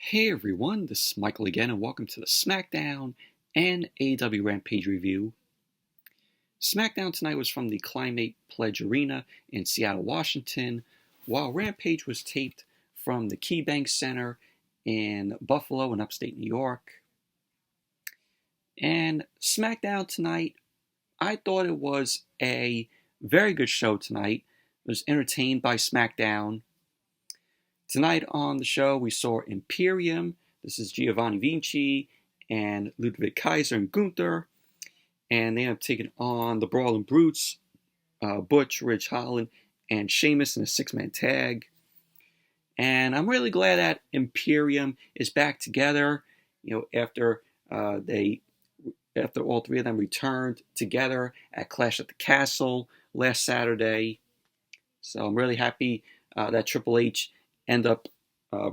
Hey everyone, this is Michael again, and welcome to the Smackdown and AEW Rampage review. Smackdown tonight was from the Climate Pledge Arena in Seattle, Washington, while Rampage was taped from the Keybank Center in Buffalo in upstate New York. And Smackdown tonight, I thought it was a very good show tonight. I was entertained by Smackdown. Tonight on the show, we saw Imperium. This is Giovanni Vinci and Ludwig Kaiser and Gunther. And they end up taking on the Brawling Brutes, Butch, Ridge Holland, and Sheamus in a six-man tag. And I'm really glad that Imperium is back together. After all three of them returned together at Clash at the Castle last Saturday. So I'm really happy that Triple H end up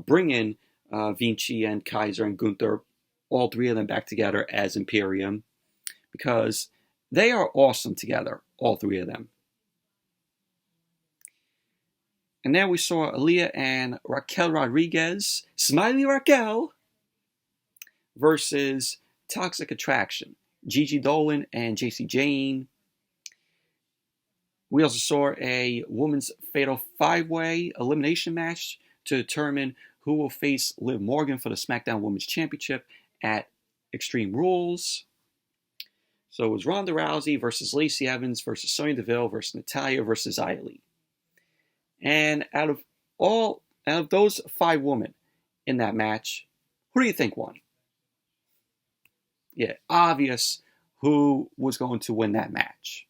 bringing Vinci and Kaiser and Gunther, all three of them back together as Imperium, because they are awesome together, all three of them. And then we saw Aliyah and Raquel Rodriguez, Smiley Raquel, versus Toxic Attraction, Gigi Dolan and JC Jane. We also saw a women's fatal five-way elimination match to determine who will face Liv Morgan for the SmackDown Women's Championship at Extreme Rules. So it was Ronda Rousey versus Lacey Evans versus Sonny Deville versus Natalya versus Allin. And out of those five women in that match, who do you think won? Yeah, obvious who was going to win that match.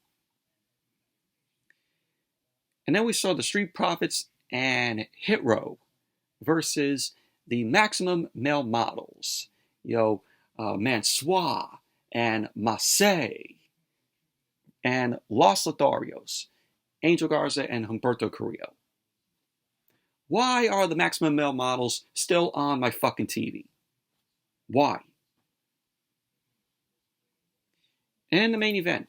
And then we saw the Street Profits and Hit Row versus the Maximum Male Models. Mansoor and Massey and Los Lotharios, Angel Garza and Humberto Carrillo. Why are the Maximum Male Models still on my fucking TV? Why? And in the main event,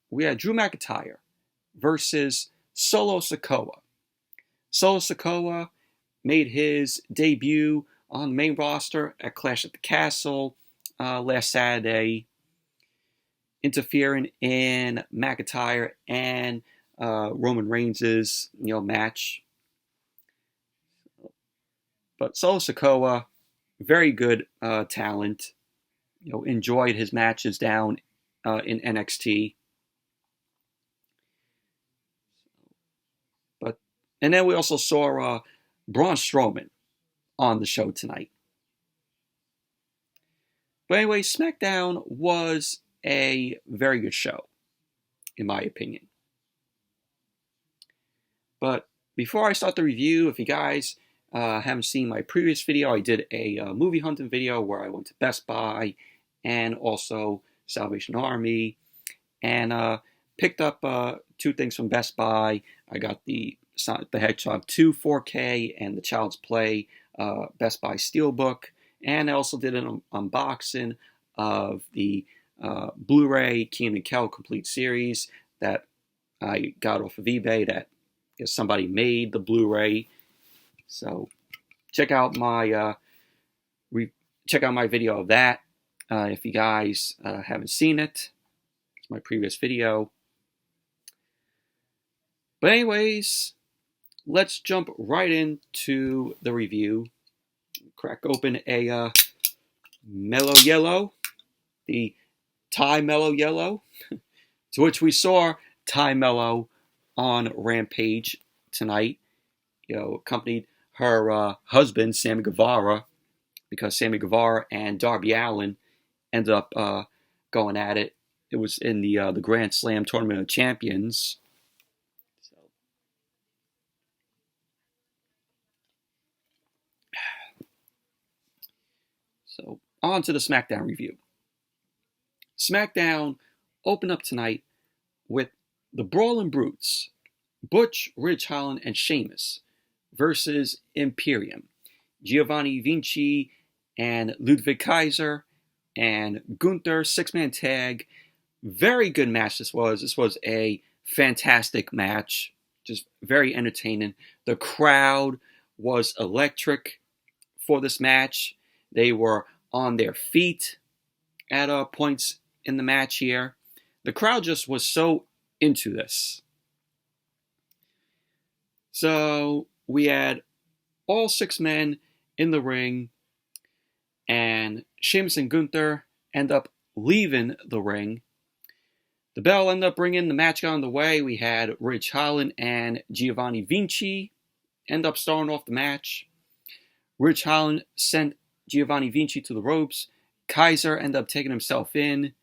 we had Drew McIntyre versus Sosa Koa. Sosa Koa made his debut on the main roster at Clash at the Castle last Saturday, interfering in McIntyre and Roman Reigns' match. But Sosa Koa, very good talent. Enjoyed his matches down in NXT. And then we also saw Braun Strowman on the show tonight. But anyway, SmackDown was a very good show, in my opinion. But before I start the review, if you guys haven't seen my previous video, I did a movie hunting video where I went to Best Buy and also Salvation Army and picked up two things from Best Buy. I got the Sonic the Hedgehog 2 4K and the Child's Play Best Buy Steelbook. And I also did an unboxing of the Blu-ray Kenan and Kel Complete Series that I got off of eBay that somebody made the Blu-ray. So check out my video of that if you guys haven't seen it. It's my previous video. But anyways, let's jump right into the review. Crack open a Mellow Yellow, the Thai Mellow Yellow, to which we saw Thai Mellow on Rampage tonight. Accompanied her husband, Sammy Guevara, because Sammy Guevara and Darby Allin ended up going at it. It was in the Grand Slam Tournament of Champions. So, on to the SmackDown review. SmackDown opened up tonight with the Brawling Brutes, Butch, Ridge Holland, and Sheamus, versus Imperium, Giovanni Vinci and Ludwig Kaiser, and Gunther, six-man tag. Very good match this was. This was a fantastic match, just very entertaining. The crowd was electric for this match. They were on their feet at points in the match here. The crowd just was so into this. So we had all 6 men in the ring, and Sheamus and Gunther end up leaving the ring. The bell ended up bringing the match on the way. We had Ridge Holland and Giovanni Vinci end up starting off the match. Ridge Holland sent Giovanni Vinci to the ropes. Kaiser ended up taking himself in.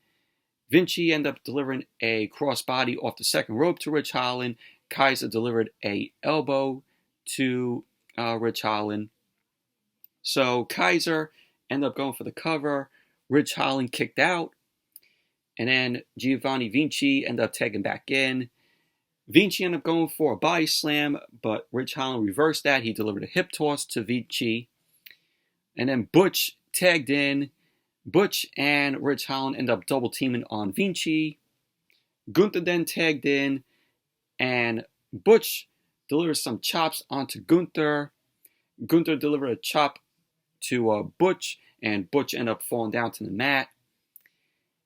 Vinci ended up delivering a crossbody off the second rope to Ridge Holland. Kaiser delivered a elbow to Ridge Holland. So Kaiser ended up going for the cover. Ridge Holland kicked out. And then Giovanni Vinci ended up tagging back in. Vinci ended up going for a body slam, but Ridge Holland reversed that. He delivered a hip toss to Vinci. And then Butch tagged in. Butch and Ridge Holland ended up double teaming on Vinci. Gunther then tagged in, and Butch delivered some chops onto Gunther. Gunther delivered a chop to Butch, and Butch ended up falling down to the mat.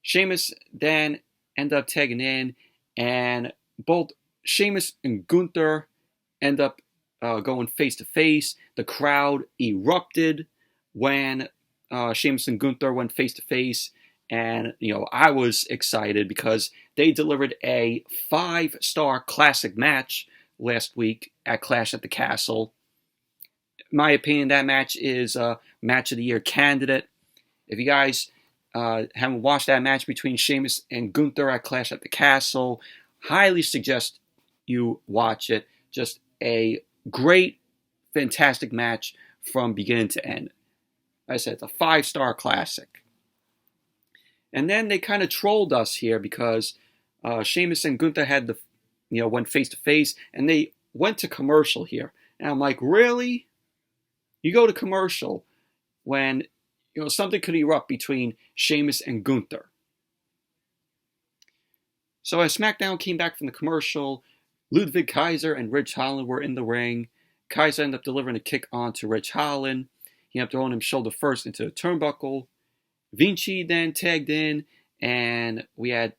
Sheamus then ended up tagging in, and both Sheamus and Gunther end up going face to face. The crowd erupted when Sheamus and Gunther went face to face, and I was excited because they delivered a 5-star classic match last week at Clash at the Castle. In my opinion, that match is a match of the year candidate. If you guys haven't watched that match between Sheamus and Gunther at Clash at the Castle, highly suggest you watch it. Just a great, fantastic match from beginning to end. Like I said, it's a 5-star classic. And then they kind of trolled us here because Sheamus and Gunther had went face to face, and they went to commercial here. And I'm like, really? You go to commercial when something could erupt between Sheamus and Gunther. So as SmackDown came back from the commercial, Ludwig Kaiser and Ridge Holland were in the ring. Kaiser ended up delivering a kick onto Ridge Holland. He ended up throwing him shoulder first into the turnbuckle. Vinci then tagged in, and we had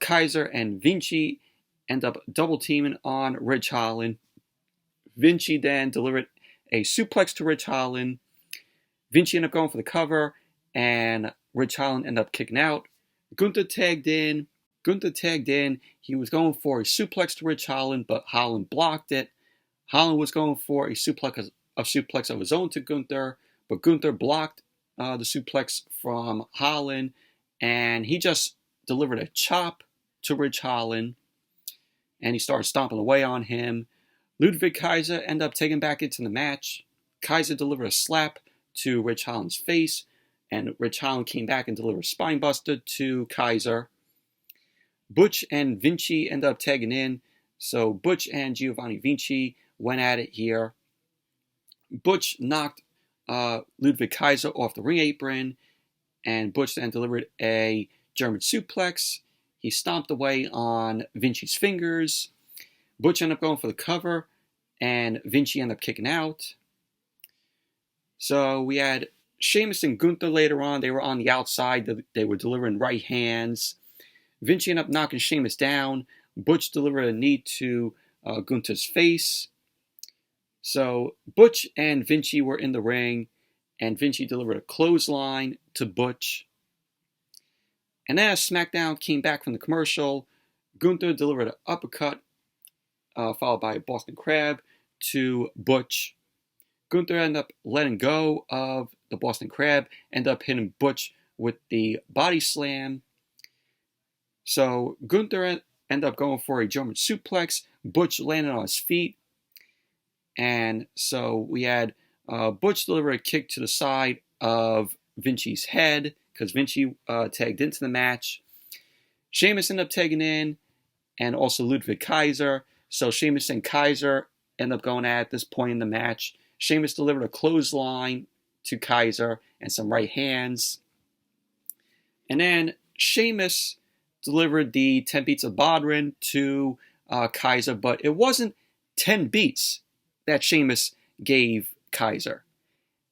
Kaiser and Vinci end up double teaming on Ridge Holland. Vinci then delivered a suplex to Ridge Holland. Vinci ended up going for the cover, and Ridge Holland ended up kicking out. Gunther tagged in. He was going for a suplex to Ridge Holland, but Holland blocked it. Holland was going for a suplex of his own to Gunther, but Gunther blocked the suplex from Holland, and he just delivered a chop to Ridge Holland, and he started stomping away on him. Ludwig Kaiser ended up taking back into the match. Kaiser delivered a slap to Ridge Holland's face, and Ridge Holland came back and delivered a spinebuster to Kaiser. Butch and Vinci ended up tagging in, so Butch and Giovanni Vinci went at it here. Butch knocked Ludwig Kaiser off the ring apron, and Butch then delivered a German suplex. He stomped away on Vinci's fingers. Butch ended up going for the cover, and Vinci ended up kicking out. So we had Sheamus and Gunther later on. They were on the outside. They were delivering right hands. Vinci ended up knocking Sheamus down. Butch delivered a knee to Gunther's face. So Butch and Vinci were in the ring, and Vinci delivered a clothesline to Butch. And then as SmackDown came back from the commercial, Gunther delivered an uppercut, followed by a Boston Crab to Butch. Gunther ended up letting go of the Boston Crab, ended up hitting Butch with the body slam. So Gunther ended up going for a German suplex. Butch landed on his feet. And so we had Butch deliver a kick to the side of Vinci's head because Vinci tagged into the match. Sheamus ended up tagging in, and also Ludwig Kaiser. So Sheamus and Kaiser ended up going at this point in the match. Sheamus delivered a clothesline to Kaiser and some right hands. And then Sheamus delivered the 10 beats of Bodhrán to Kaiser, but it wasn't 10 beats that Sheamus gave Kaiser.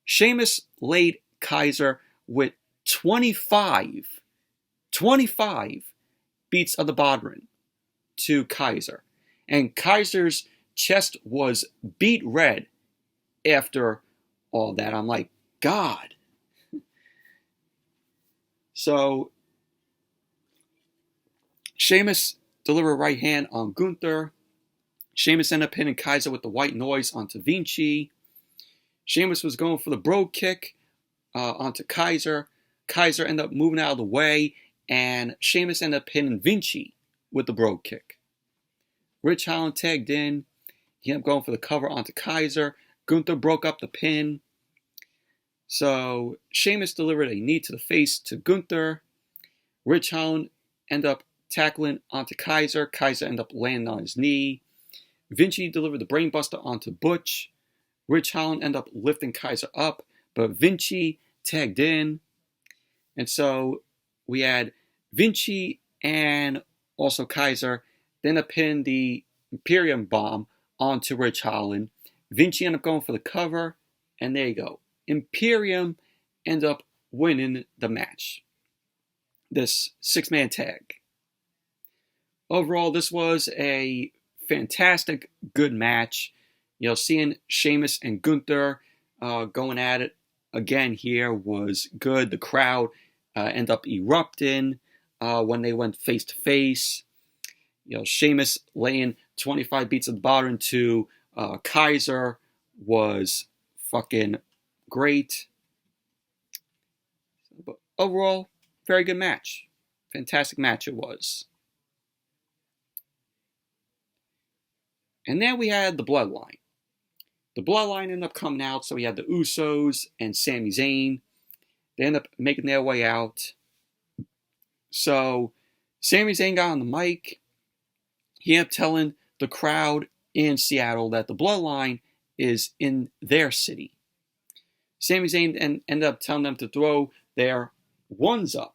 Sheamus laid Kaiser with 25 beats of the bottom to Kaiser. And Kaiser's chest was beat red after all that. I'm like, God. So, Sheamus delivered a right hand on Gunther. Sheamus ended up pinning Kaiser with the white noise onto Vinci. Sheamus was going for the bro kick onto Kaiser. Kaiser ended up moving out of the way, and Sheamus ended up pinning Vinci with the bro kick. Rich Holland tagged in. He ended up going for the cover onto Kaiser. Gunther broke up the pin. So Sheamus delivered a knee to the face to Gunther. Rich Holland ended up tackling onto Kaiser. Kaiser ended up landing on his knee. Vinci delivered the brainbuster onto Butch. Rich Holland ended up lifting Kaiser up, but Vinci tagged in. And so we had Vinci and also Kaiser then pin the Imperium bomb onto Rich Holland. Vinci ended up going for the cover, and there you go. Imperium ended up winning the match. This 6-man tag. Overall, this was a fantastic, good match. You know, seeing Sheamus and Gunther going at it again here was good. The crowd ended up erupting when they went face to face. You know, Sheamus laying 25 beats of the bottom to Kaiser was fucking great. But overall, very good match. Fantastic match it was. And then we had the Bloodline. The Bloodline ended up coming out, so we had the Usos and Sami Zayn. They ended up making their way out. So Sami Zayn got on the mic. He ended up telling the crowd in Seattle that the Bloodline is in their city. Sami Zayn ended up telling them to throw their ones up.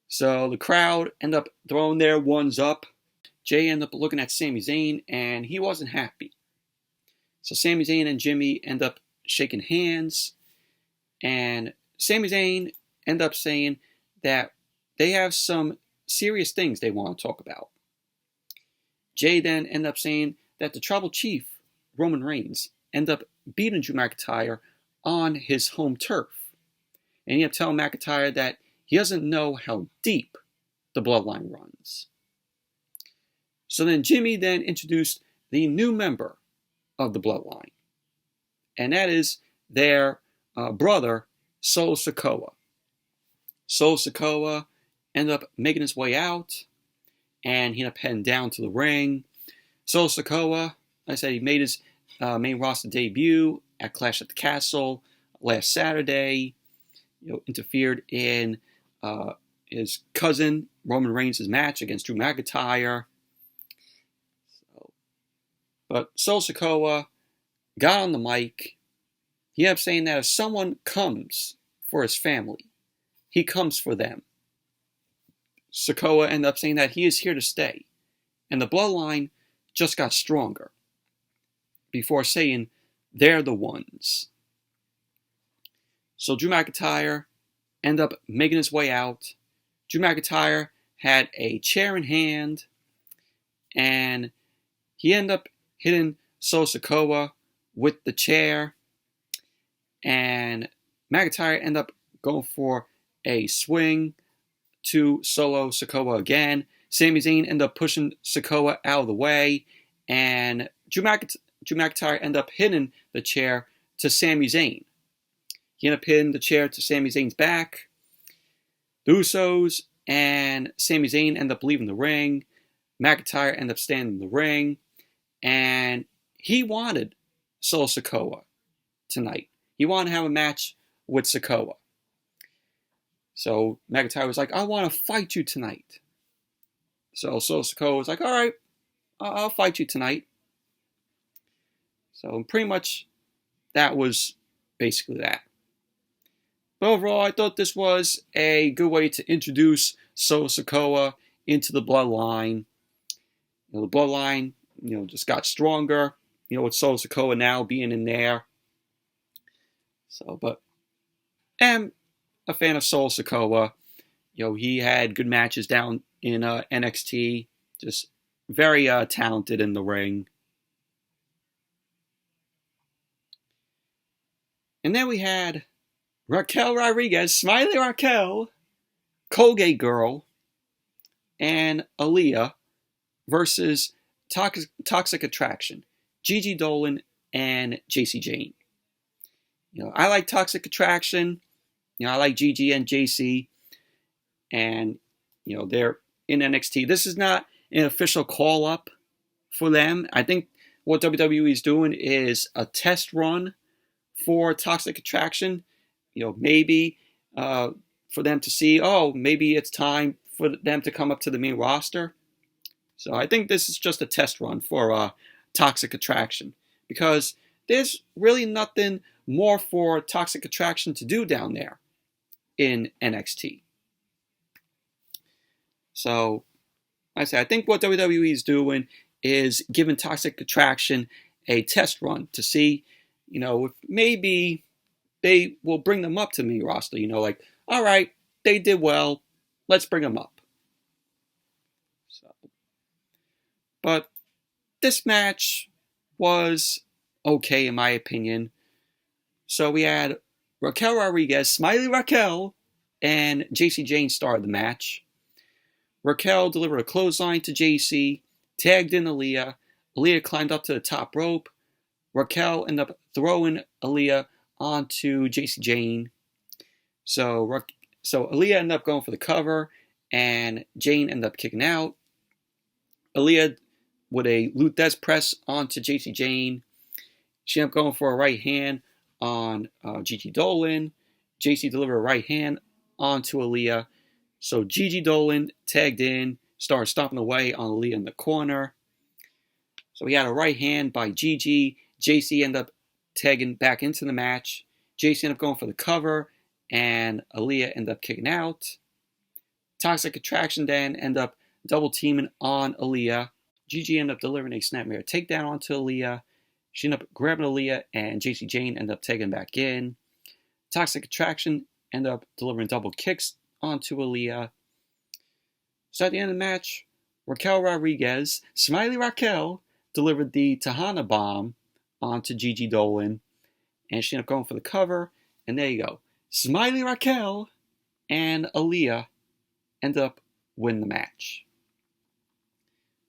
So the crowd ended up throwing their ones up. Jay ended up looking at Sami Zayn, and he wasn't happy. So Sami Zayn and Jimmy end up shaking hands, and Sami Zayn end up saying that they have some serious things they want to talk about. Jay then end up saying that the Tribal Chief, Roman Reigns, end up beating Drew McIntyre on his home turf. And he ended up telling McIntyre that he doesn't know how deep the Bloodline runs. So then Jimmy then introduced the new member of the Bloodline. And that is their brother, Sosa Koa. Sosa Koa ended up making his way out, and he ended up heading down to the ring. Sosa Koa, like I said, he made his main roster debut at Clash at the Castle last Saturday. You know, interfered in his cousin Roman Reigns' match against Drew McIntyre. But Sosa Koa got on the mic. He ended up saying that if someone comes for his family, he comes for them. Sikoa ended up saying that he is here to stay. And the Bloodline just got stronger. Before saying, they're the ones. So Drew McIntyre ended up making his way out. Drew McIntyre had a chair in hand. And he ended up hitting Sosa Koa with the chair. And McIntyre ended up going for a swing to Solo Sikoa again. Sami Zayn ended up pushing Sikoa out of the way. And Drew McIntyre ended up hitting the chair to Sami Zayn. He ended up hitting the chair to Sami Zayn's back. The Usos and Sami Zayn ended up leaving the ring. McIntyre ended up standing in the ring. And he wanted Solo Sikoa tonight. He wanted to have a match with Sikoa. So McIntyre was like, I want to fight you tonight. So Solo Sikoa was like, all right, I'll fight you tonight. So pretty much that was basically that. But overall, I thought this was a good way to introduce Solo Sikoa into the Bloodline. You know, the Bloodline, just got stronger. With Solo Sikoa now being in there. So, but am a fan of Sosa Koa. He had good matches down in NXT. Just very talented in the ring. And then we had Raquel Rodriguez, Smiley Raquel, Colgate Girl, and Aliyah versus Toxic Attraction, Gigi Dolan and JC Jane. I like Toxic Attraction. I like Gigi and JC. And, they're in NXT. This is not an official call-up for them. I think what WWE is doing is a test run for Toxic Attraction. Maybe for them to see, maybe it's time for them to come up to the main roster. So I think this is just a test run for Toxic Attraction, because there's really nothing more for Toxic Attraction to do down there in NXT. So, I think what WWE is doing is giving Toxic Attraction a test run to see, if maybe they will bring them up to the main roster. All right, they did well, let's bring them up. So, but this match was okay in my opinion. So we had Raquel Rodriguez, Smiley Raquel, and JC Jane started the match. Raquel delivered a clothesline to JC, tagged in Aliyah. Aliyah climbed up to the top rope. Raquel ended up throwing Aliyah onto JC Jane. So Aliyah ended up going for the cover, and Jane ended up kicking out. Aliyah with a Lou Thesz press onto JC Jane. She ended up going for a right hand on Gigi Dolan. JC delivered a right hand onto Aliyah. So Gigi Dolan tagged in, started stomping away on Aliyah in the corner. So he had a right hand by Gigi. JC ended up tagging back into the match. JC ended up going for the cover, and Aliyah ended up kicking out. Toxic Attraction then ended up double teaming on Aliyah. Gigi ended up delivering a snapmare takedown onto Aliyah. She ended up grabbing Aliyah, and JC Jane ended up tagging back in. Toxic Attraction ended up delivering double kicks onto Aliyah. So at the end of the match, Raquel Rodriguez, Smiley Raquel, delivered the Tejana Bomb onto Gigi Dolan, and she ended up going for the cover, and there you go. Smiley Raquel and Aliyah ended up winning the match.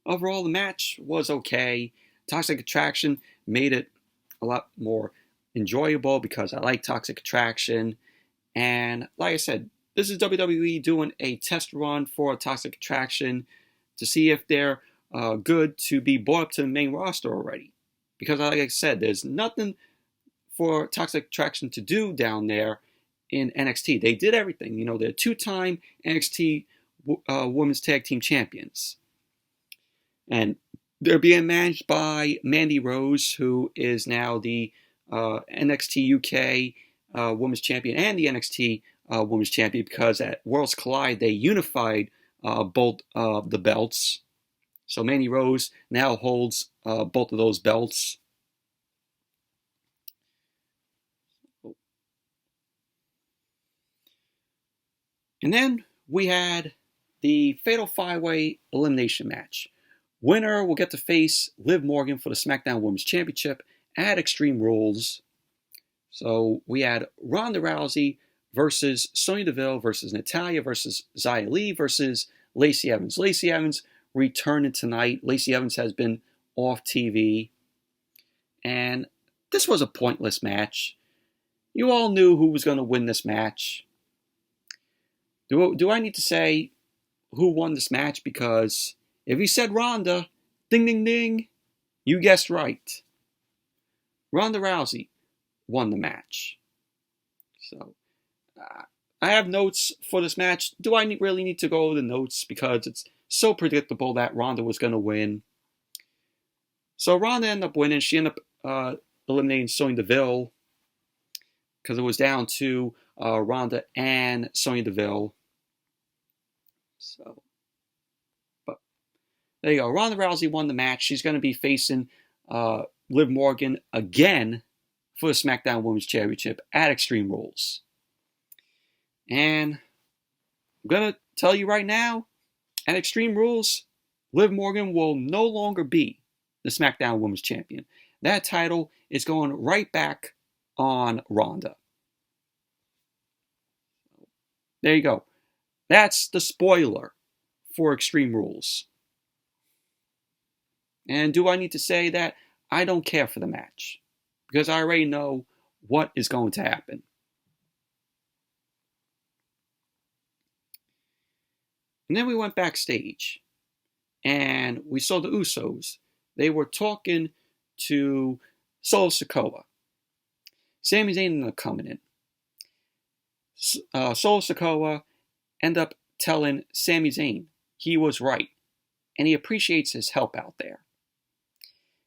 Overall, the match was okay. Toxic Attraction made it a lot more enjoyable because I like Toxic Attraction, and like I said, this is WWE doing a test run for Toxic Attraction to see if they're good to be brought up to the main roster already. Because like I said, there's nothing for Toxic Attraction to do down there in NXT. They did everything. They're two-time NXT Women's Tag Team Champions. And they're being managed by Mandy Rose, who is now the NXT UK Women's Champion and the NXT Women's Champion, because at Worlds Collide they unified both of the belts. So Mandy Rose now holds both of those belts. And then we had the Fatal 5-Way Elimination match. Winner will get to face Liv Morgan for the SmackDown Women's Championship at Extreme Rules. So we had Ronda Rousey versus Sonya Deville versus Natalya versus Xia Li versus Lacey Evans. Lacey Evans returning tonight. Lacey Evans has been off TV. And this was a pointless match. You all knew who was going to win this match. Do I need to say who won this match? Because if you said Ronda, ding, ding, ding, you guessed right. Ronda Rousey won the match. So, I have notes for this match. Do I really need to go over the notes? Because it's so predictable that Ronda was going to win. So Ronda ended up winning. She ended up eliminating Sonya Deville because it was down to Ronda and Sonya Deville. So, but there you go. Ronda Rousey won the match. She's going to be facing Liv Morgan again for the SmackDown Women's Championship at Extreme Rules. And I'm going to tell you right now, at Extreme Rules, Liv Morgan will no longer be the SmackDown Women's Champion. That title is going right back on Ronda. There you go. That's the spoiler for Extreme Rules. And do I need to say that? I don't care for the match, because I already know what is going to happen. And then we went backstage, and we saw the Usos. They were talking to Sosa Koa. Sami Zayn ended up coming in. Sosa Koa ended up telling Sami Zayn he was right, and he appreciates his help out there.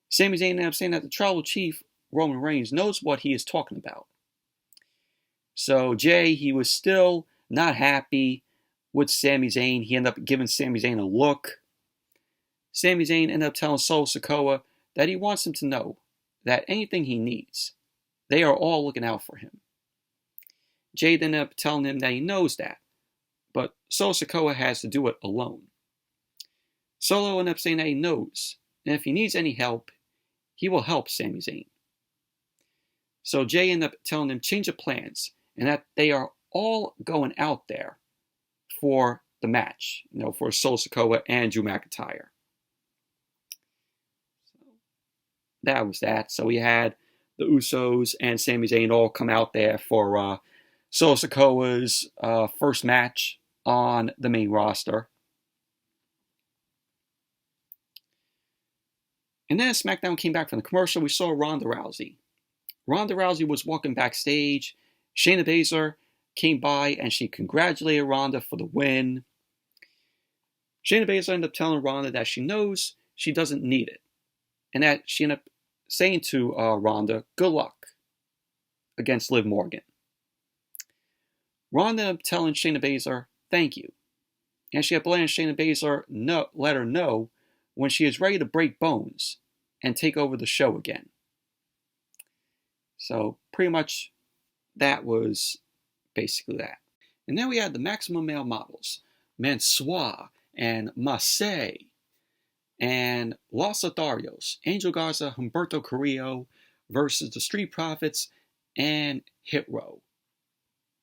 Sami Zayn ended up saying that the Tribal Chief, Roman Reigns, knows what he is talking about. So Jay, he was still not happy with Sami Zayn. He ended up giving Sami Zayn a look. Sami Zayn ended up telling Sosa Koa that he wants him to know that anything he needs, they are all looking out for him. Jay ended up telling him that he knows that, but Sosa Koa has to do it alone. Solo ended up saying that he knows, and if he needs any help, he will help Sami Zayn. So Jay ended up telling him change of plans, and that they are all going out there for the match, for Sosa Koa and Drew McIntyre. So that was that. So we had the Usos and Sami Zayn all come out there for Sosa Koa's first match on the main roster. And then SmackDown came back from the commercial. We saw Ronda Rousey. Ronda Rousey was walking backstage. Shayna Baszler came by and she congratulated Ronda for the win. Shayna Baszler ended up telling Ronda that she knows she doesn't need it, and that she ended up saying to Ronda, good luck against Liv Morgan. Ronda ended up telling Shayna Baszler, thank you. And she had to let Shayna Baszler let her know when she is ready to break bones and take over the show again. So pretty much that was basically that. And then we had the Maximum Male Models, Mansoor and Marseille, and Los Lotharios, Angel Garza, Humberto Carrillo versus the Street Profits and Hit Row.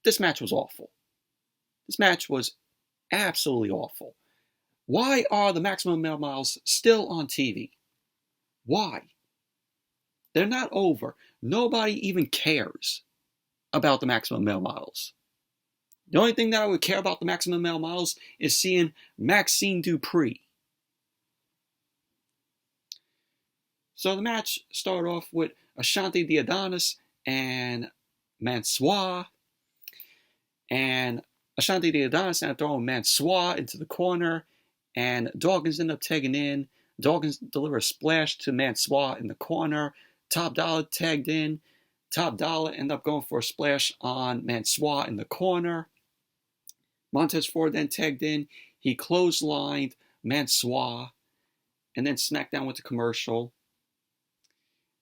This match was awful. This match was absolutely awful. Why are the Maximum Male Models still on TV? Why? They're not over. Nobody even cares about the Maximum Male Models. The only thing that I would care about the Maximum Male Models is seeing Maxine Dupree. So the match started off with Ashante the Adonis and Mansoor. And Ashante the Adonis ended up throwing Mansoor into the corner. And Dawkins ended up tagging in. Dawkins delivered a splash to Mansoor in the corner. Top Dollar tagged in. Top Dollar ended up going for a splash on Mansoor in the corner. Montez Ford then tagged in. He clotheslined Mansoor. And then SmackDown went to commercial.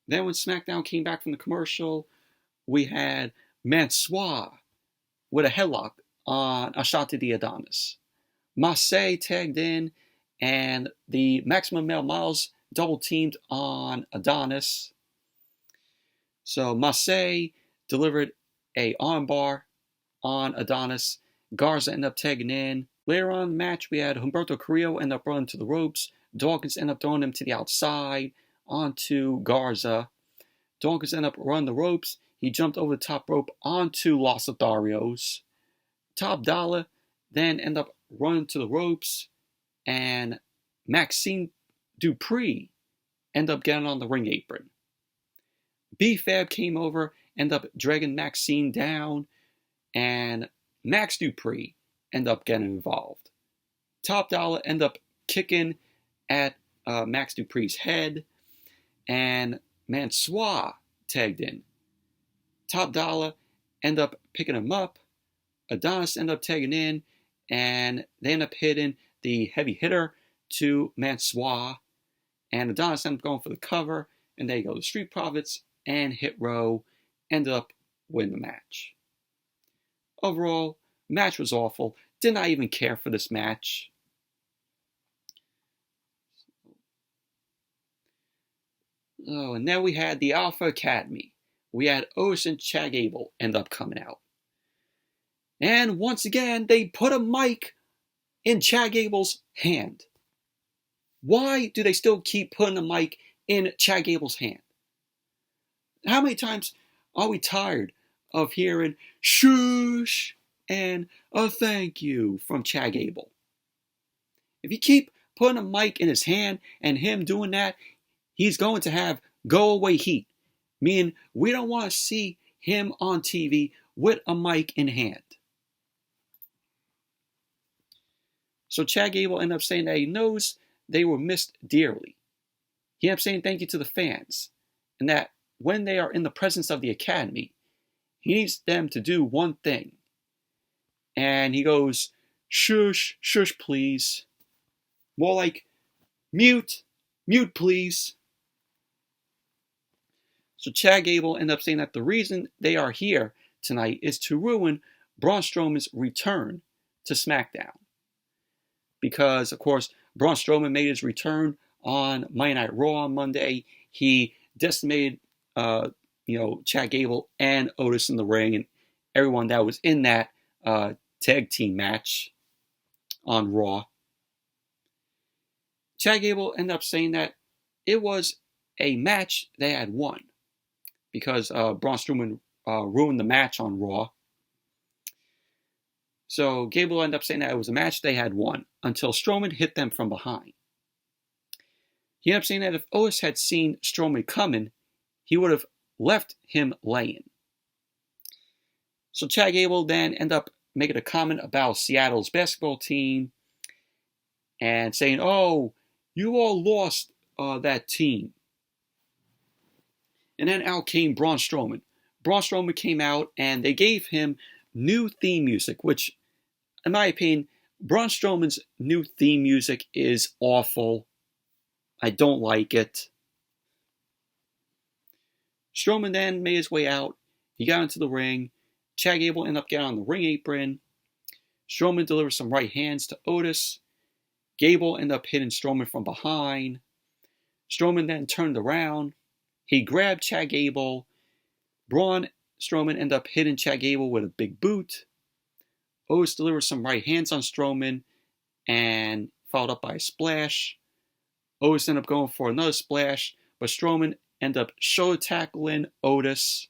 Then when SmackDown came back from the commercial, we had Mansoor with a headlock on Ashante the Adonis. Marseille tagged in, and the Maximum Male Models double teamed on Adonis. So Marseille delivered a armbar on Adonis. Garza ended up tagging in. Later on in the match, we had Humberto Carrillo end up running to the ropes. Dawkins ended up throwing him to the outside onto Garza. Dawkins ended up running the ropes. He jumped over the top rope onto Los Lotharios. Top Dollar then ended up running to the ropes, and Maxine Dupree ended up getting on the ring apron. B-Fab came over, ended up dragging Maxine down, and Max Dupree ended up getting involved. Top Dollar ended up kicking at Max Dupree's head, and Mansoor tagged in. Top Dollar ended up picking him up. Adonis ended up tagging in, and they ended up hitting the heavy hitter to Mansoor, and Adonis ended up going for the cover, and there you go, the Street Profits and Hit Row ended up winning the match. Overall, match was awful. Did not even care for this match. Oh, and then we had the Alpha Academy. We had Otis and Chad Gable end up coming out. And once again, they put a mic in Chad Gable's hand. Why do they still keep putting a mic in Chad Gable's hand? How many times are we tired of hearing shush and a thank you from Chad Gable? If you keep putting a mic in his hand and him doing that, he's going to have go away heat. Meaning we don't want to see him on TV with a mic in hand. So Chad Gable ended up saying that he knows they were missed dearly. He ended up saying thank you to the fans. And that when they are in the presence of the Academy, he needs them to do one thing. And he goes, shush, shush please. More like, mute, mute please. So Chad Gable ended up saying that the reason they are here tonight is to ruin Braun Strowman's return to Smackdown. Because, of course, Braun Strowman made his return on Monday Night Raw on Monday. He decimated, Chad Gable and Otis in the ring and everyone that was in that tag team match on Raw. Chad Gable ended up saying that it was a match they had won because Braun Strowman ruined the match on Raw. So Gable ended up saying that it was a match they had won until Strowman hit them from behind. He ended up saying that if Otis had seen Strowman coming, he would have left him laying. So Chad Gable then ended up making a comment about Seattle's basketball team and saying, oh, you all lost that team. And then out came Braun Strowman. Braun Strowman came out and they gave him new theme music, which, in my opinion, Braun Strowman's new theme music is awful. I don't like it. Strowman then made his way out. He got into the ring. Chad Gable ended up getting on the ring apron. Strowman delivered some right hands to Otis. Gable ended up hitting Strowman from behind. Strowman then turned around. He grabbed Chad Gable. Braun Strowman ended up hitting Chad Gable with a big boot. Otis delivered some right hands on Strowman and followed up by a splash. Otis ended up going for another splash, but Strowman ended up shoulder tackling Otis.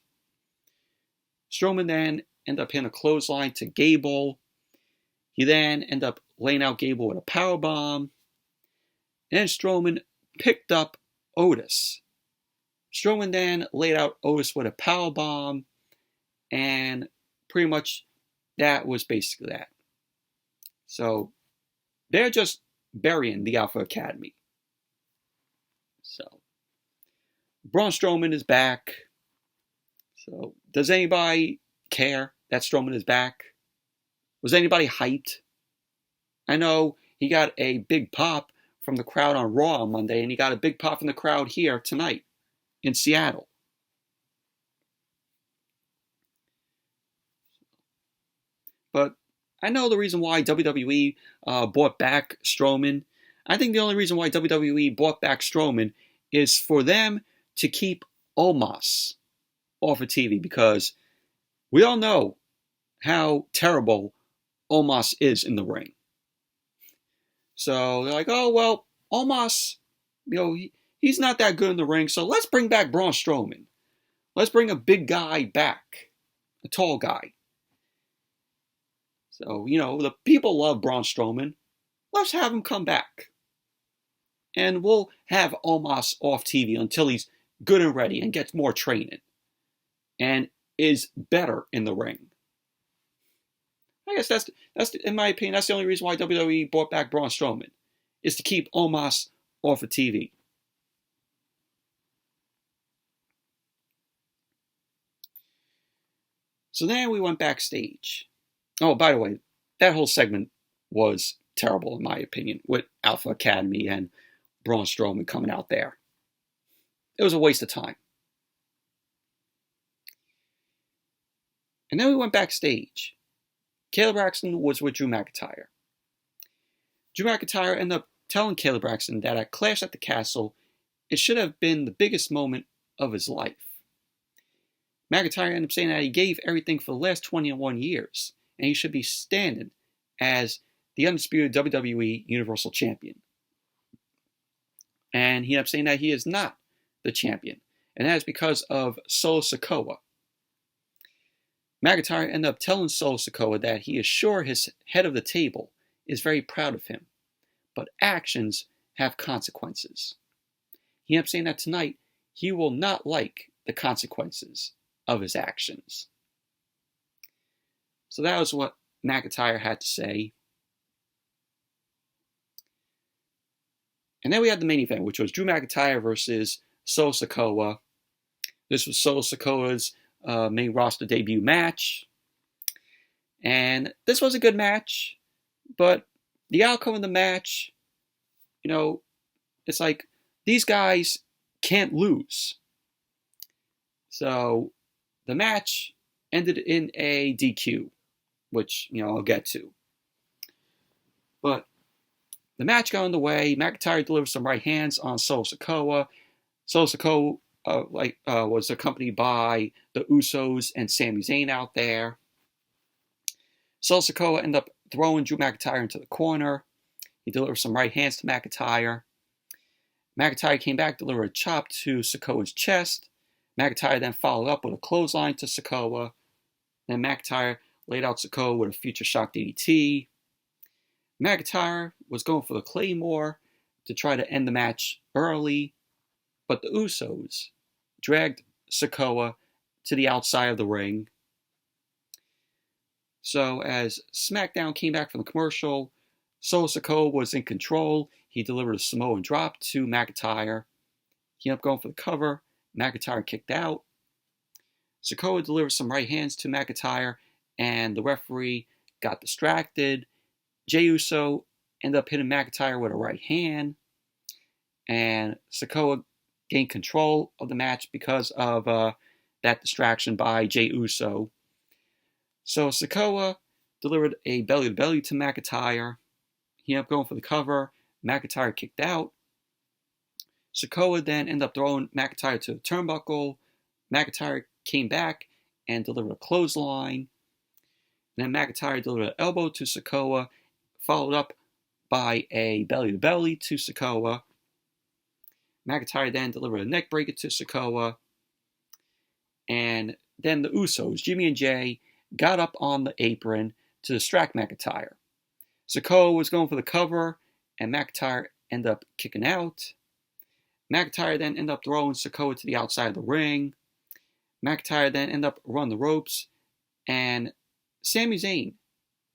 Strowman then ended up hitting a clothesline to Gable. He then ended up laying out Gable with a powerbomb. And then Strowman picked up Otis. Strowman then laid out Otis with a powerbomb. And pretty much that was basically that. So they're just burying the Alpha Academy. So Braun Strowman is back. So does anybody care that Strowman is back? Was anybody hyped? I know he got a big pop from the crowd on Raw on Monday, and he got a big pop from the crowd here tonight in Seattle. But I know the reason why WWE bought back Strowman. I think the only reason why WWE bought back Strowman is for them to keep Omos off of TV, because we all know how terrible Omos is in the ring. So they're like, oh, well, Omos, he's not that good in the ring, so let's bring back Braun Strowman. Let's bring a big guy back, a tall guy. So, the people love Braun Strowman. Let's have him come back. And we'll have Omos off TV until he's good and ready and gets more training and is better in the ring. I guess that's in my opinion, that's the only reason why WWE brought back Braun Strowman, is to keep Omos off of TV. So then we went backstage. Oh, by the way, that whole segment was terrible in my opinion, with Alpha Academy and Braun Strowman coming out there. It was a waste of time. And then we went backstage. Kayla Braxton was with Drew McIntyre. Drew McIntyre ended up telling Kayla Braxton that at Clash at the Castle, it should have been the biggest moment of his life. McIntyre ended up saying that he gave everything for the last 21 years, and he should be standing as the undisputed WWE Universal Champion. And he ended up saying that he is not the champion, and that is because of Sosa Koa. McIntyre ended up telling Sosa Koa that he is sure his head of the table is very proud of him, but actions have consequences. He ended up saying that tonight he will not like the consequences of his actions. So that was what McIntyre had to say. And then we had the main event, which was Drew McIntyre versus Sosa Koa. This was Sosa Koa's main roster debut match. And this was a good match, but the outcome of the match, it's like these guys can't lose. So the match ended in a DQ, which, I'll get to. But the match got underway. McIntyre delivered some right hands on Sosa Koa. Sosa Koa was accompanied by the Usos and Sami Zayn out there. Sosa Koa ended up throwing Drew McIntyre into the corner. He delivered some right hands to McIntyre. McIntyre came back, delivered a chop to Sikoa's chest. McIntyre then followed up with a clothesline to Sikoa. Then McIntyre laid out Sikoa with a future shock DDT. McIntyre was going for the Claymore to try to end the match early, but the Usos dragged Sikoa to the outside of the ring. So as SmackDown came back from the commercial, Sosa Koa was in control. He delivered a Samoan drop to McIntyre. He ended up going for the cover. McIntyre kicked out. Sikoa delivered some right hands to McIntyre, and the referee got distracted. Jey Uso ended up hitting McIntyre with a right hand, and Sikoa gained control of the match because of that distraction by Jey Uso. So Sikoa delivered a belly-to-belly to McIntyre. He ended up going for the cover. McIntyre kicked out. Sikoa then ended up throwing McIntyre to the turnbuckle. McIntyre came back and delivered a clothesline. Then McIntyre delivered an elbow to Sikoa, followed up by a belly-to-belly to Sikoa. McIntyre then delivered a neck breaker to Sikoa. And then the Usos, Jimmy and Jay, got up on the apron to distract McIntyre. Sikoa was going for the cover, and McIntyre ended up kicking out. McIntyre then ended up throwing Sikoa to the outside of the ring. McIntyre then ended up running the ropes, and Sami Zayn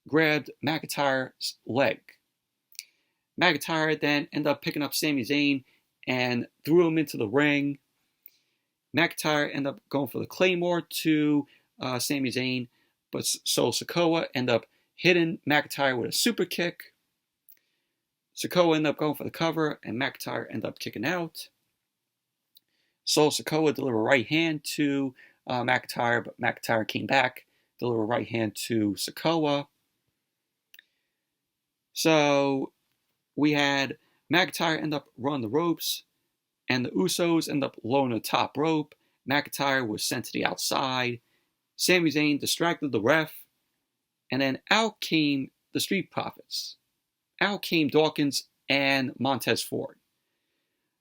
grabbed McIntyre's leg. McIntyre then ended up picking up Sami Zayn and threw him into the ring. McIntyre ended up going for the Claymore to Sami Zayn, but Sosa Koa ended up hitting McIntyre with a super kick. Sikoa ended up going for the cover, and McIntyre ended up kicking out. Sosa Koa delivered a right hand to McIntyre, but McIntyre came back, delivered a right hand to Sikoa. So we had McIntyre end up running the ropes, and the Usos end up lowering the top rope. McIntyre was sent to the outside. Sami Zayn distracted the ref, and then out came the Street Profits. Out came Dawkins and Montez Ford.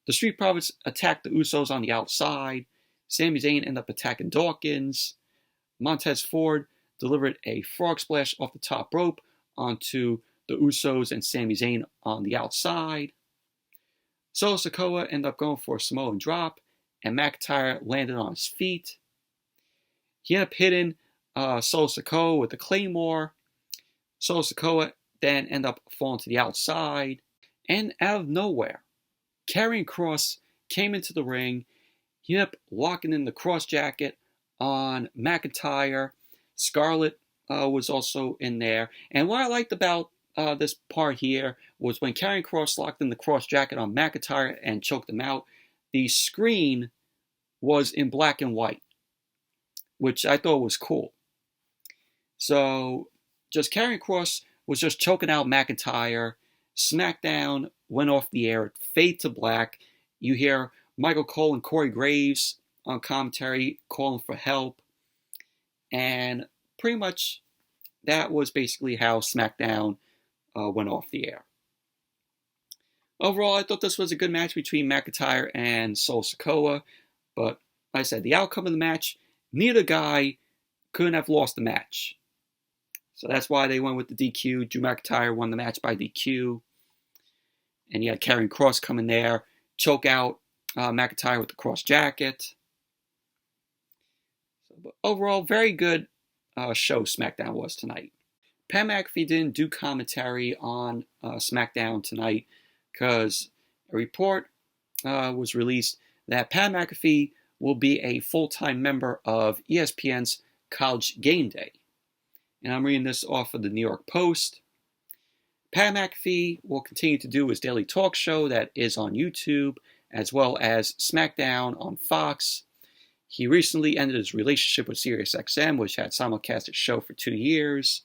The Street Profits attacked the Usos on the outside. Sami Zayn ended up attacking Dawkins. Montez Ford delivered a frog splash off the top rope onto the Usos and Sami Zayn on the outside. Sosa Koa ended up going for a Samoan drop, and McIntyre landed on his feet. He ended up hitting Sosa Koa with the Claymore. Sosa Koa then ended up falling to the outside. And out of nowhere, Karrion Kross came into the ring. He ended up locking in the cross jacket on McIntyre. Scarlett was also in there. And what I liked about this part here was when Karrion Kross locked in the cross jacket on McIntyre and choked him out, the screen was in black and white, which I thought was cool. So just Karrion Kross was just choking out McIntyre. SmackDown went off the air, fade to black. You hear Michael Cole and Corey Graves on commentary calling for help. And pretty much that was basically how SmackDown went off the air. Overall, I thought this was a good match between McIntyre and Sosa Koa. But like I said, the outcome of the match, neither guy couldn't have lost the match. So that's why they went with the DQ. Drew McIntyre won the match by DQ. And you had Karrion Kross come in there, choke out McIntyre with the cross jacket. But overall, very good show SmackDown was tonight. Pat McAfee didn't do commentary on SmackDown tonight because a report was released that Pat McAfee will be a full-time member of ESPN's College Game Day. And I'm reading this off of the New York Post. Pat McAfee will continue to do his daily talk show that is on YouTube, as well as SmackDown on Fox. He recently ended his relationship with SiriusXM, which had simulcast his show for 2 years.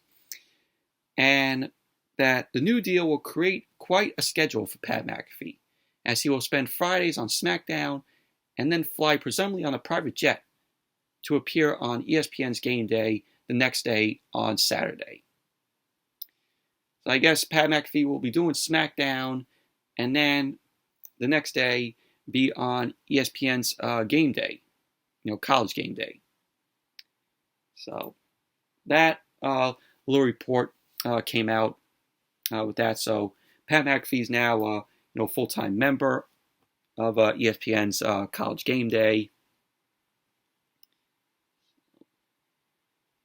And that the new deal will create quite a schedule for Pat McAfee, as he will spend Fridays on SmackDown and then fly presumably on a private jet to appear on ESPN's Game Day the next day on Saturday. So I guess Pat McAfee will be doing SmackDown and then the next day be on ESPN's Game Day, College Game Day. So that little report came out with that. So Pat McAfee is now full-time member of ESPN's College Game Day.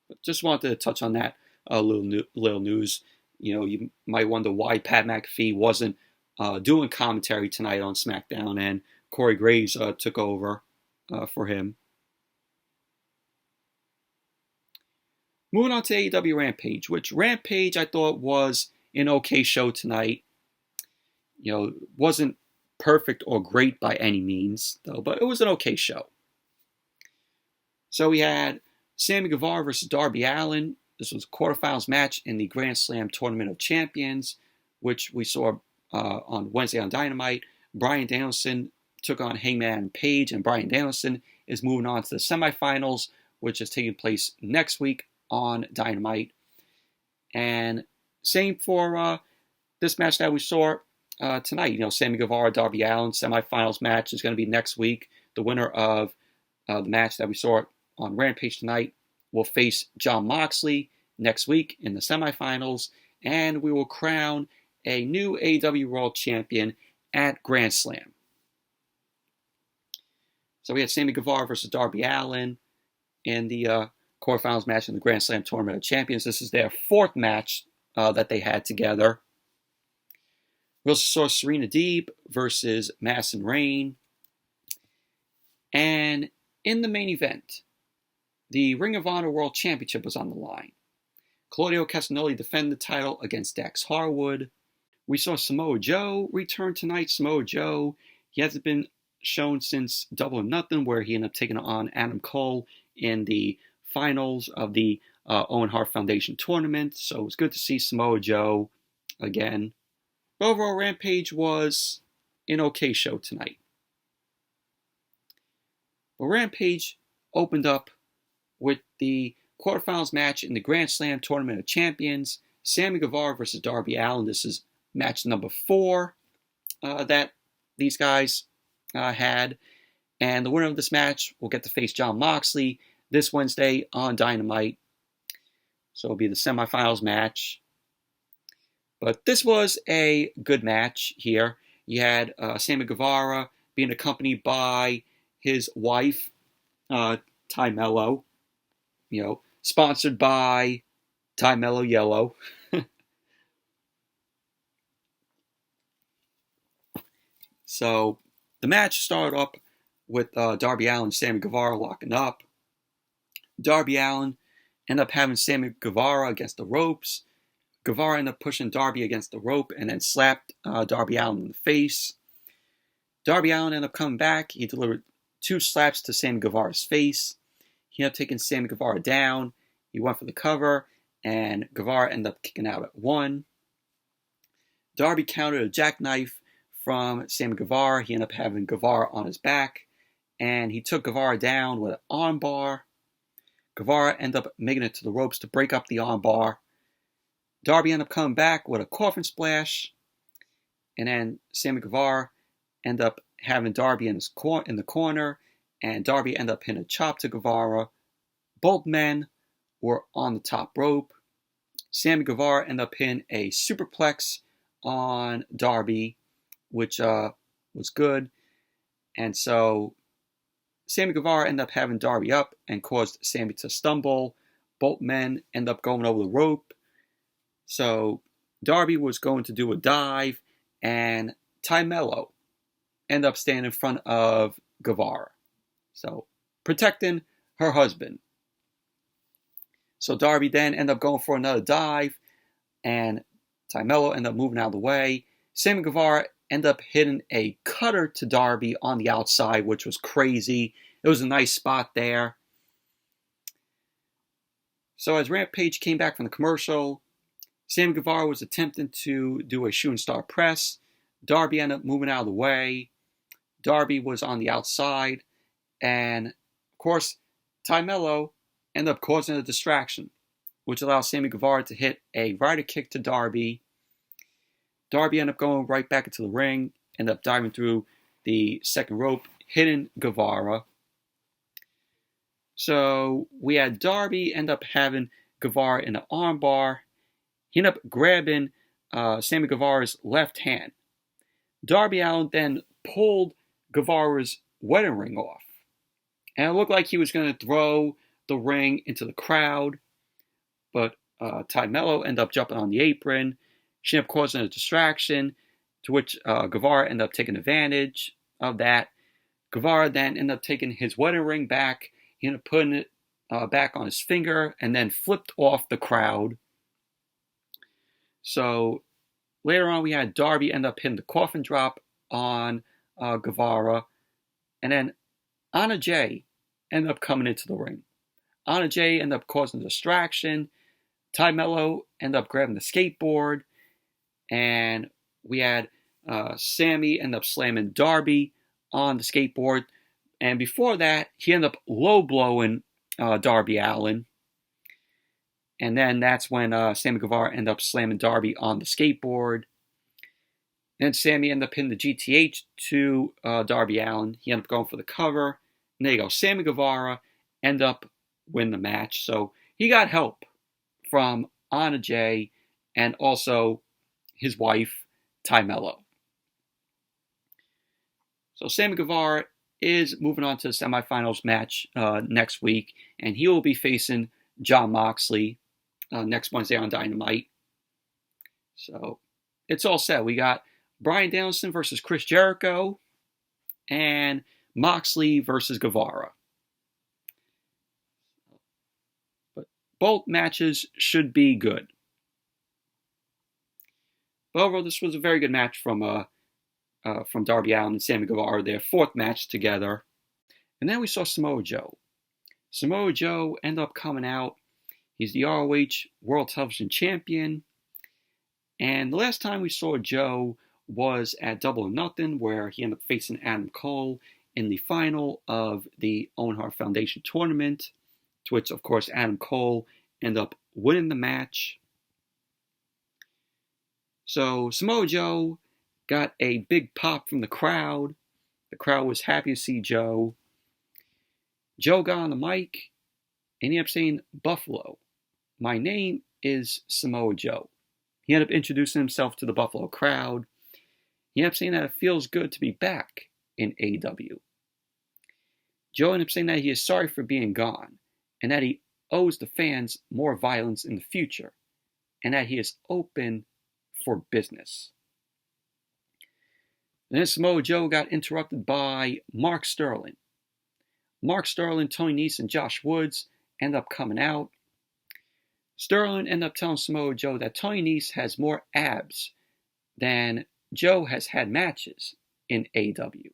But just wanted to touch on that little news. You might wonder why Pat McAfee wasn't doing commentary tonight on SmackDown, and Corey Graves took over for him. Moving on to AEW Rampage, which Rampage I thought was an okay show tonight. Wasn't perfect or great by any means, though, but it was an okay show. So we had Sammy Guevara versus Darby Allin. This was a quarterfinals match in the Grand Slam Tournament of Champions, which we saw on Wednesday on Dynamite. Bryan Danielson took on Hangman Page, and Bryan Danielson is moving on to the semifinals, which is taking place next week on Dynamite. And same for this match that we saw tonight. Sammy Guevara, Darby Allin, semifinals match is going to be next week. The winner of the match that we saw on Rampage tonight will face Jon Moxley next week in the semifinals, and we will crown a new AEW World Champion at Grand Slam. So we had Sammy Guevara versus Darby Allin in the quarterfinals match in the Grand Slam Tournament of Champions. This is their fourth match that they had together. We also saw Serena Deeb versus Madison Rayne. And in the main event, the Ring of Honor World Championship was on the line. Claudio Castagnoli defended the title against Dax Harwood. We saw Samoa Joe return tonight. Samoa Joe, he hasn't been shown since Double or Nothing, where he ended up taking on Adam Cole in the finals of the Owen Hart Foundation tournament. So it was good to see Samoa Joe again. But overall, Rampage was an okay show tonight. Well, Rampage opened up with the quarterfinals match in the Grand Slam Tournament of Champions, Sammy Guevara versus Darby Allin. This is match number 4 that these guys had. And the winner of this match will get to face Jon Moxley this Wednesday on Dynamite. So it'll be the semifinals match. But this was a good match here. You had Sammy Guevara being accompanied by his wife, Ty Mello. Sponsored by Ty Mello Yellow. So the match started up with Darby Allin and Sammy Guevara locking up. Darby Allin ended up having Sammy Guevara against the ropes. Guevara ended up pushing Darby against the rope and then slapped Darby Allin in the face. Darby Allin ended up coming back. He delivered 2 slaps to Sammy Guevara's face. He ended up taking Sammy Guevara down. He went for the cover, and Guevara ended up kicking out at 1. Darby countered a jackknife from Sammy Guevara. He ended up having Guevara on his back, and he took Guevara down with an armbar. Guevara ended up making it to the ropes to break up the armbar. Darby ended up coming back with a coffin splash, and then Sammy Guevara ended up having Darby in the corner, and Darby ended up hitting a chop to Guevara. Both men were on the top rope. Sammy Guevara ended up hitting a superplex on Darby, which was good. And so Sammy Guevara ended up having Darby up and caused Sammy to stumble. Both men end up going over the rope. So Darby was going to do a dive, and Ty Mello ended up standing in front of Guevara. So protecting her husband. So Darby then ended up going for another dive, and Ty Mello ended up moving out of the way. Sammy Guevara ended up hitting a cutter to Darby on the outside, which was crazy. It was a nice spot there. So as Rampage came back from the commercial, Sammy Guevara was attempting to do a shooting star press. Darby ended up moving out of the way. Darby was on the outside. And, of course, Ty Mello ended up causing a distraction, which allowed Sammy Guevara to hit a rider kick to Darby. Darby ended up going right back into the ring, ended up diving through the second rope, hitting Guevara. So we had Darby end up having Guevara in an armbar. He ended up grabbing Sammy Guevara's left hand. Darby Allin then pulled Guevara's wedding ring off. And it looked like he was going to throw the ring into the crowd. But Ty Mello ended up jumping on the apron. She ended up causing a distraction, to which Guevara ended up taking advantage of that. Guevara then ended up taking his wedding ring back. He ended up putting it back on his finger and then flipped off the crowd. So later on, we had Darby end up hitting the coffin drop on Guevara. And then Anna Jay ended up coming into the ring. Anna Jay ended up causing a distraction. Ty Mello ended up grabbing the skateboard. And we had Sammy end up slamming Darby on the skateboard. And before that, he ended up low blowing Darby Allin. And then that's when Sammy Guevara ended up slamming Darby on the skateboard. Then Sammy ended up hitting the GTH to Darby Allin. He ended up going for the cover. And there you go. Sammy Guevara ended up winning the match. So he got help from Anna Jay and also his wife, Ty Mello. So Sammy Guevara is moving on to the semifinals match next week. And he will be facing Jon Moxley next Wednesday on Dynamite. So it's all set. We got Bryan Danielson versus Chris Jericho and Moxley versus Guevara. But both matches should be good. But overall, this was a very good match from Darby Allin and Sammy Guevara, their fourth match together. And then we saw Samoa Joe. Samoa Joe ended up coming out. He's the ROH World Television Champion. And the last time we saw Joe was at Double or Nothing, where he ended up facing Adam Cole in the final of the Owen Hart Foundation tournament, to which, of course, Adam Cole ended up winning the match. So Samoa Joe got a big pop from the crowd. The crowd was happy to see Joe. Joe got on the mic and he ended up saying, "Buffalo, my name is Samoa Joe." He ended up introducing himself to the Buffalo crowd. He ended up saying that it feels good to be back in AEW. Joe ended up saying that he is sorry for being gone and that he owes the fans more violence in the future and that he is open for business. And then Samoa Joe got interrupted by Mark Sterling. Mark Sterling, Tony Nese, and Josh Woods end up coming out. Sterling ended up telling Samoa Joe that Tony Nese has more abs than Joe has had matches in AEW.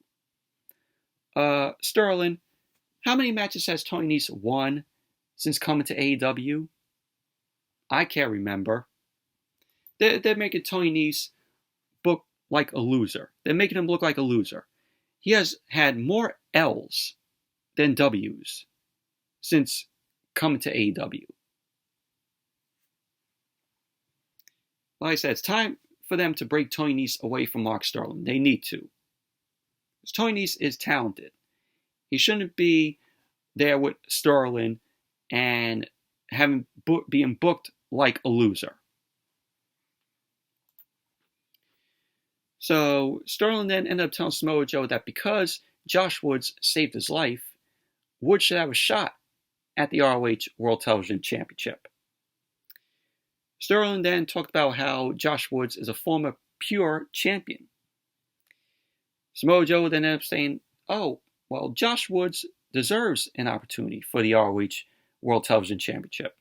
Sterling, how many matches has Tony Nese won since coming to AEW? I can't remember. They're making Tony Nese look like a loser. They're making him look like a loser. He has had more L's than W's since coming to AEW. Like I said, it's time for them to break Tony Nese away from Mark Sterling. They need to. Because Tony Nese is talented. He shouldn't be there with Sterling and being booked like a loser. So Sterling then ended up telling Samoa Joe that because Josh Woods saved his life, Woods should have a shot at the ROH World Television Championship. Sterling then talked about how Josh Woods is a former pure champion. Samoa Joe then ended up saying, oh, well, Josh Woods deserves an opportunity for the ROH World Television Championship.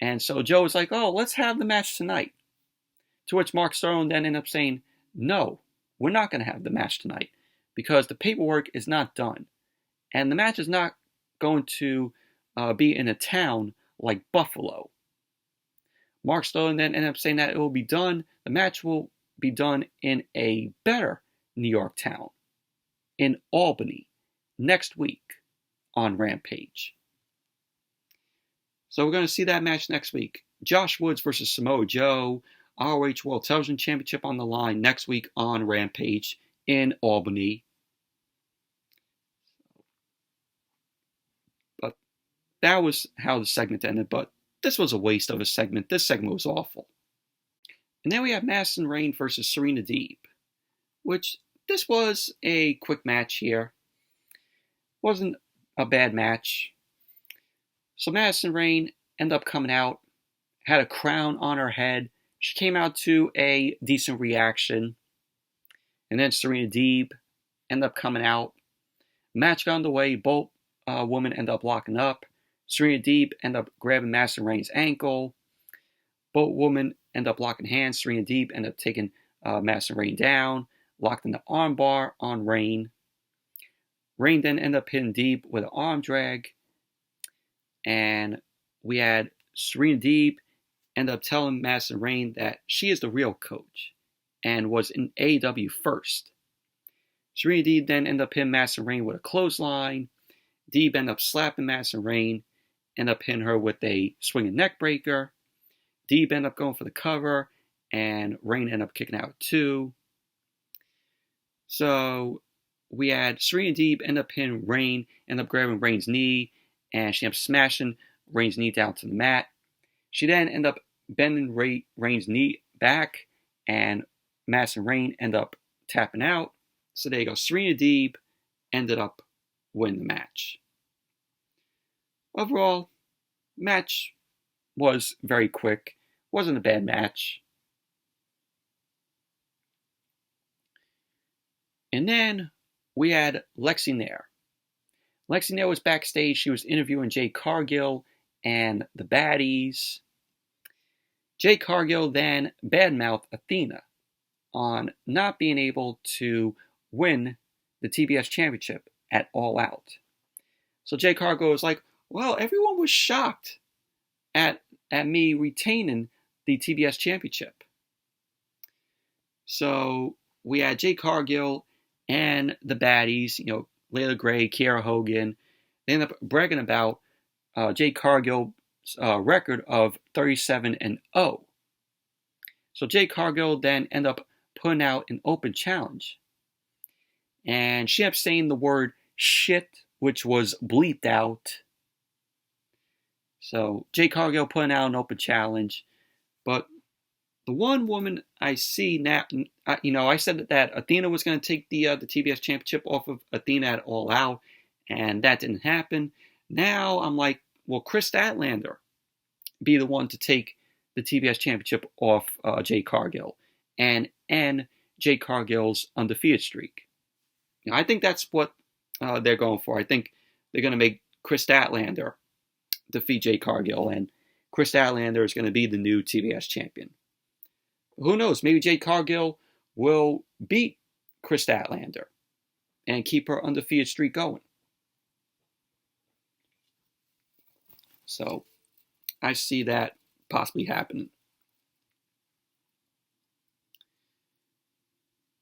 And so Joe was like, oh, let's have the match tonight. To which Mark Sterling then ended up saying, no, we're not going to have the match tonight because the paperwork is not done. And the match is not going to be in a town like Buffalo. Mark Sterling then ended up saying that it will be done, the match will be done in a better New York town, in Albany, next week on Rampage. So we're going to see that match next week. Josh Woods versus Samoa Joe, ROH World Television Championship on the line next week on Rampage in Albany. But that was how the segment ended, but this was a waste of a segment. This segment was awful. And then we have Madison Rayne versus Serena Deeb, which this was a quick match here. Wasn't a bad match. So Madison Rayne ended up coming out, had a crown on her head. She came out to a decent reaction. And then Serena Deeb ended up coming out. Match got underway. Both women ended up locking up. Serena Deeb ended up grabbing Madison Rayne's ankle. Both women ended up locking hands. Serena Deeb ended up taking Madison Rayne down. Locked in the armbar on Rayne. Rayne then ended up hitting Deeb with an arm drag. And we had Serena Deeb end up telling Madison Rayne that she is the real coach and was in AEW first. Serena Deeb then ended up hitting Madison Rayne with a clothesline. Deeb ended up slapping Madison Rayne, ended up hitting her with a swinging neck breaker. Deeb ended up going for the cover, and Rayne ended up kicking out too. So we had Serena Deeb end up hitting Rayne, end up grabbing Rayne's knee, and she ended up smashing Rayne's knee down to the mat. She then ended up bending Rayne's knee back, and Madison Rayne ended up tapping out. So there you go. Serena Deeb ended up winning the match. Overall, match was very quick. Wasn't a bad match. And then we had Lexi Nair. Lexi Nair was backstage. She was interviewing Jade Cargill and the baddies. Jade Cargill then badmouthed Athena on not being able to win the TBS Championship at All Out. So Jade Cargill was like, well, everyone was shocked at me retaining the TBS Championship. So we had Jade Cargill and the baddies, Layla Gray, Kiera Hogan. They ended up bragging about Jade Cargill's record of 37-0. So Jade Cargill then ended up putting out an open challenge. And she ended up saying the word shit, which was bleeped out. So Jade Cargill putting out an open challenge. But the one woman I see now, I said that Athena was going to take the TBS Championship off of Athena at All Out, and that didn't happen. Now I'm like, will Chris Statlander be the one to take the TBS Championship off Jade Cargill and end Jade Cargill's undefeated streak? I think that's what they're going for. I think they're going to make Chris Statlander defeat Jade Cargill, and Chris Statlander is going to be the new TBS champion. Who knows? Maybe Jade Cargill will beat Chris Statlander and keep her undefeated streak going. So I see that possibly happening.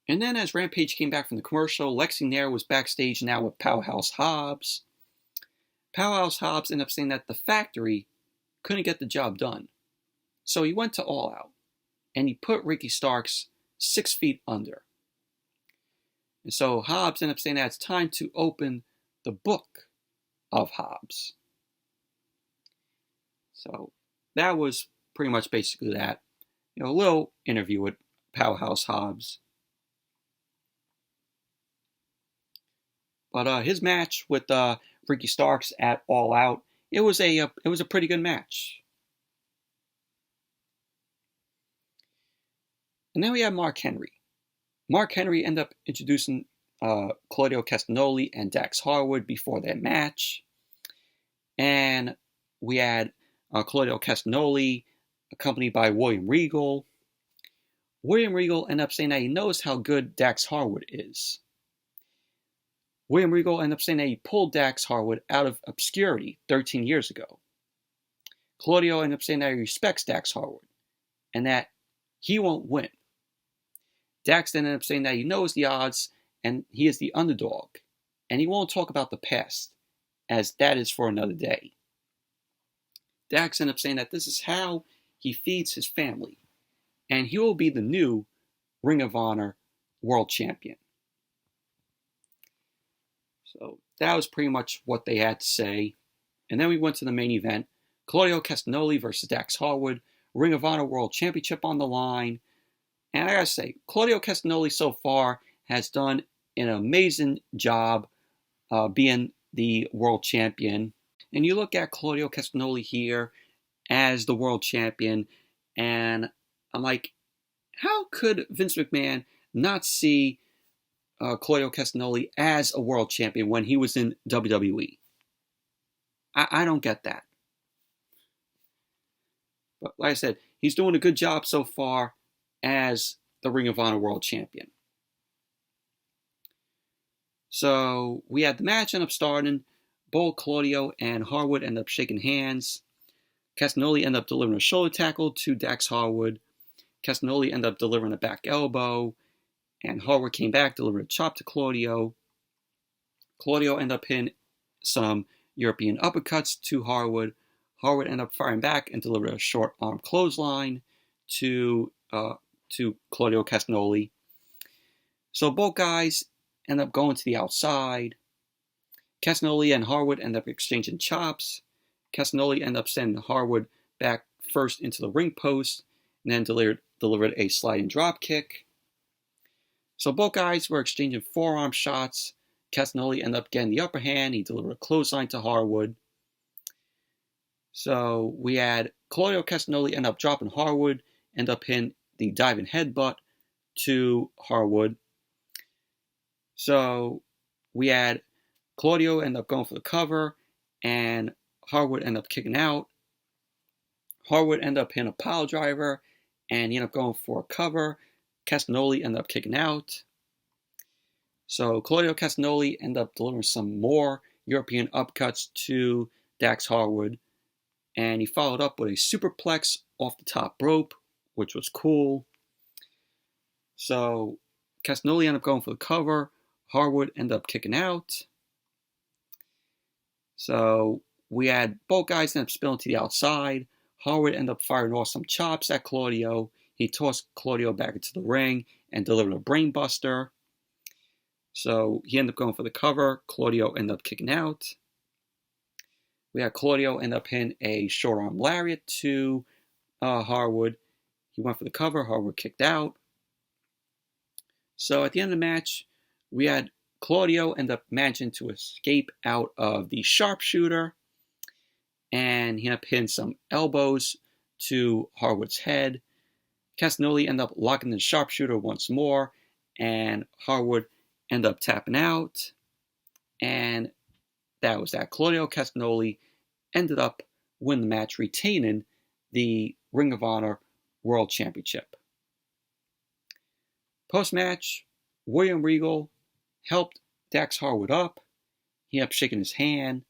And then as Rampage came back from the commercial, Lexi Nair was backstage now with Powerhouse Hobbs. Powerhouse Hobbs ended up saying that the factory couldn't get the job done. So he went to All Out, and he put Ricky Starks 6 feet under. And so Hobbs ended up saying that it's time to open the book of Hobbs. So that was pretty much basically that. A little interview with Powerhouse Hobbs. But his match with Ricky Starks at All Out, it was a pretty good match. And then we had Mark Henry. Mark Henry ended up introducing Claudio Castagnoli and Dax Harwood before their match. And we had Claudio Castagnoli accompanied by William Regal. William Regal ended up saying that he knows how good Dax Harwood is. William Regal ended up saying that he pulled Dax Harwood out of obscurity 13 years ago. Claudio ended up saying that he respects Dax Harwood and that he won't win. Dax then ended up saying that he knows the odds and he is the underdog, and he won't talk about the past, as that is for another day. Dax ended up saying that this is how he feeds his family, and he will be the new Ring of Honor World Champion. So that was pretty much what they had to say. And then we went to the main event. Claudio Castagnoli versus Dax Harwood. Ring of Honor World Championship on the line. And I gotta say, Claudio Castagnoli so far has done an amazing job being the world champion. And you look at Claudio Castagnoli here as the world champion, and I'm like, how could Vince McMahon not see Claudio Castagnoli as a world champion when he was in WWE? I don't get that. But like I said, he's doing a good job so far as the Ring of Honor World Champion. So we had the match end up starting. Both Claudio and Harwood end up shaking hands. Castagnoli ended up delivering a shoulder tackle to Dax Harwood. Castagnoli ended up delivering a back elbow. And Harwood came back, delivered a chop to Claudio. Claudio ended up hitting some European uppercuts to Harwood. Harwood ended up firing back and delivered a short arm clothesline to Claudio Castagnoli. So both guys end up going to the outside. Castagnoli and Harwood end up exchanging chops. Castagnoli ended up sending Harwood back first into the ring post and then delivered a sliding drop kick. So both guys were exchanging forearm shots. Castagnoli ended up getting the upper hand. He delivered a clothesline to Harwood. So we had Claudio Castagnoli end up dropping Harwood, end up hitting the diving headbutt to Harwood. So we had Claudio end up going for the cover, and Harwood end up kicking out. Harwood ended up hitting a pile driver, and he ended up going for a cover. Castagnoli ended up kicking out. So Claudio Castagnoli ended up delivering some more European upcuts to Dax Harwood, and he followed up with a superplex off the top rope, which was cool. So Castagnoli ended up going for the cover. Harwood ended up kicking out. So we had both guys end up spilling to the outside. Harwood ended up firing off some chops at Claudio. He tossed Claudio back into the ring and delivered a brainbuster. So he ended up going for the cover. Claudio ended up kicking out. We had Claudio end up hitting a short arm lariat to Harwood. He went for the cover. Harwood kicked out. So at the end of the match, we had Claudio end up managing to escape out of the sharpshooter. And he ended up hitting some elbows to Harwood's head. Castagnoli ended up locking the sharpshooter once more. And Harwood ended up tapping out. And that was that. Claudio Castagnoli ended up winning the match, retaining the Ring of Honor World Championship. Post-match, William Regal helped Dax Harwood up. He ended up shaking his hand.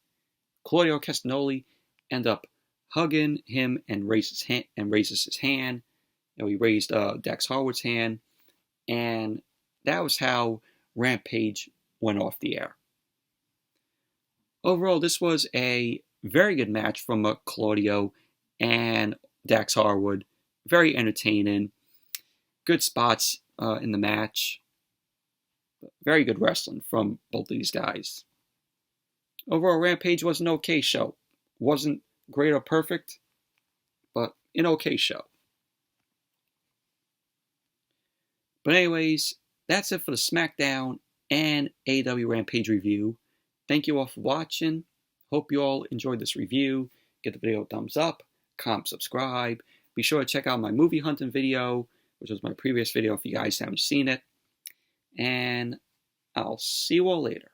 Claudio Castagnoli ended up hugging him and raises his hand. He raised Dax Harwood's hand, and that was how Rampage went off the air. Overall, this was a very good match from Claudio and Dax Harwood. Very entertaining. Good spots in the match. Very good wrestling from both of these guys. Overall, Rampage was an okay show. Wasn't great or perfect, but an okay show. But anyways, that's it for the Smackdown and AEW Rampage review. Thank you all for watching. Hope you all enjoyed this review. Give the video a thumbs up, comment, subscribe. Be sure to check out my movie hunting video, which was my previous video if you guys haven't seen it. And I'll see you all later.